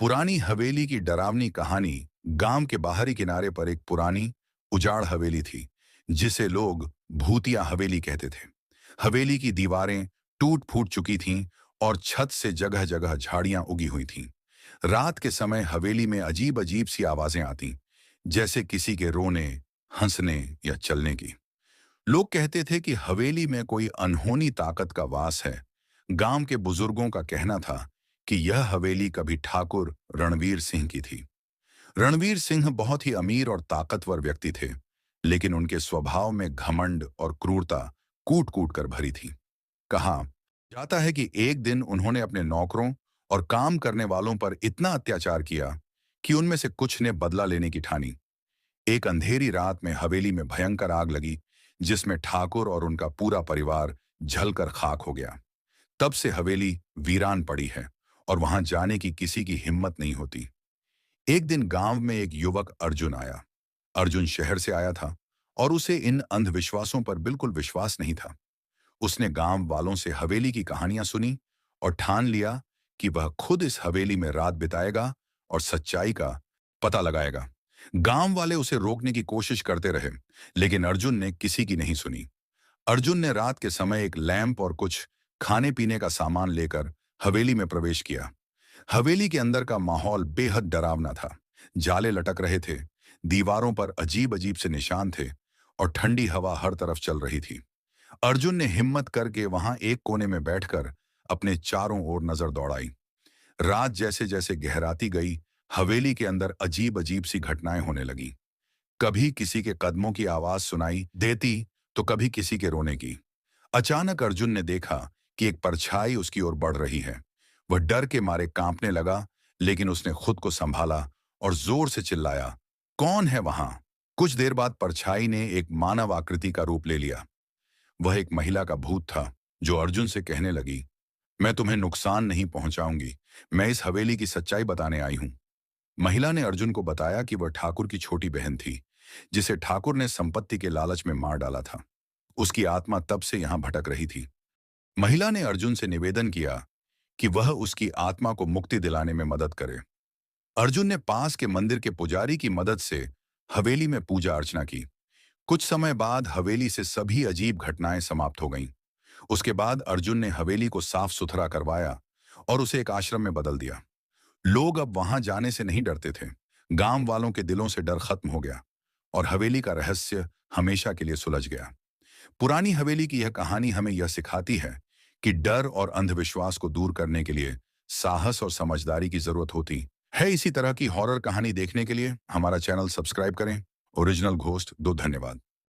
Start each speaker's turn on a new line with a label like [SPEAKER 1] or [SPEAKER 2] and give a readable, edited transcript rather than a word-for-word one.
[SPEAKER 1] पुरानी हवेली की डरावनी कहानी। गांव के बाहरी किनारे पर एक पुरानी उजाड़ हवेली थी, जिसे लोग भूतिया हवेली कहते थे। हवेली की दीवारें टूट फूट चुकी थीं और छत से जगह जगह झाड़ियां उगी हुई थीं। रात के समय हवेली में अजीब अजीब सी आवाजें आती, जैसे किसी के रोने, हंसने या चलने की। लोग कहते थे कि हवेली में कोई अनहोनी ताकत का वास है। गांव के बुजुर्गों का कहना था कि यह हवेली कभी ठाकुर रणवीर सिंह की थी। रणवीर सिंह बहुत ही अमीर और ताकतवर व्यक्ति थे, लेकिन उनके स्वभाव में घमंड और क्रूरता कूट कूट कर भरी थी। कहा जाता है कि एक दिन उन्होंने अपने नौकरों और काम करने वालों पर इतना अत्याचार किया कि उनमें से कुछ ने बदला लेने की ठानी। एक अंधेरी रात में हवेली में भयंकर आग लगी, जिसमें ठाकुर और उनका पूरा परिवार जलकर खाक हो गया। तब से हवेली वीरान पड़ी है और वहां जाने की किसी की हिम्मत नहीं होती। एक दिन गांव में एक युवक अर्जुन आया। अर्जुन शहर से आया था और उसे इन अंधविश्वासों पर बिल्कुल विश्वास नहीं था। उसने गांव वालों से हवेली की कहानियां सुनी और ठान लिया कि वह खुद इस हवेली में रात बिताएगा और सच्चाई का पता लगाएगा। गांव वाले उसे रोकने की कोशिश करते रहे, लेकिन अर्जुन ने किसी की नहीं सुनी। अर्जुन ने रात के समय एक लैंप और कुछ खाने पीने का सामान लेकर हवेली में प्रवेश किया। हवेली के अंदर का माहौल बेहद डरावना था। जाले लटक रहे थे, दीवारों पर अजीब अजीब से निशान थे और ठंडी हवा हर तरफ चल रही थी। अर्जुन ने हिम्मत करके वहां एक कोने में बैठकर अपने चारों ओर नजर दौड़ाई। रात जैसे जैसे गहराती गई, हवेली के अंदर अजीब अजीब सी घटनाएं होने लगी। कभी किसी के कदमों की आवाज सुनाई देती, तो कभी किसी के रोने की। अचानक अर्जुन ने देखा कि एक परछाई उसकी ओर बढ़ रही है। वह डर के मारे कांपने लगा, लेकिन उसने खुद को संभाला और जोर से चिल्लाया, कौन है वहां? कुछ देर बाद परछाई ने एक मानव आकृति का रूप ले लिया। वह एक महिला का भूत था, जो अर्जुन से कहने लगी, मैं तुम्हें नुकसान नहीं पहुंचाऊंगी, मैं इस हवेली की सच्चाई बताने आई हूं। महिला ने अर्जुन को बताया कि वह ठाकुर की छोटी बहन थी, जिसे ठाकुर ने संपत्ति के लालच में मार डाला था। उसकी आत्मा तब से यहां भटक रही थी। महिला ने अर्जुन से निवेदन किया कि वह उसकी आत्मा को मुक्ति दिलाने में मदद करे। अर्जुन ने पास के मंदिर के पुजारी की मदद से हवेली में पूजा अर्चना की। कुछ समय बाद हवेली से सभी अजीब घटनाएं समाप्त हो गईं। उसके बाद अर्जुन ने हवेली को साफ सुथरा करवाया और उसे एक आश्रम में बदल दिया। लोग अब वहां जाने से नहीं डरते थे। गांव वालों के दिलों से डर खत्म हो गया और हवेली का रहस्य हमेशा के लिए सुलझ गया। पुरानी हवेली की यह कहानी हमें यह सिखाती है कि डर और अंधविश्वास को दूर करने के लिए साहस और समझदारी की जरूरत होती है। इसी तरह की हॉरर कहानी देखने के लिए हमारा चैनल सब्सक्राइब करें। ओरिजिनल घोस्ट दो। धन्यवाद।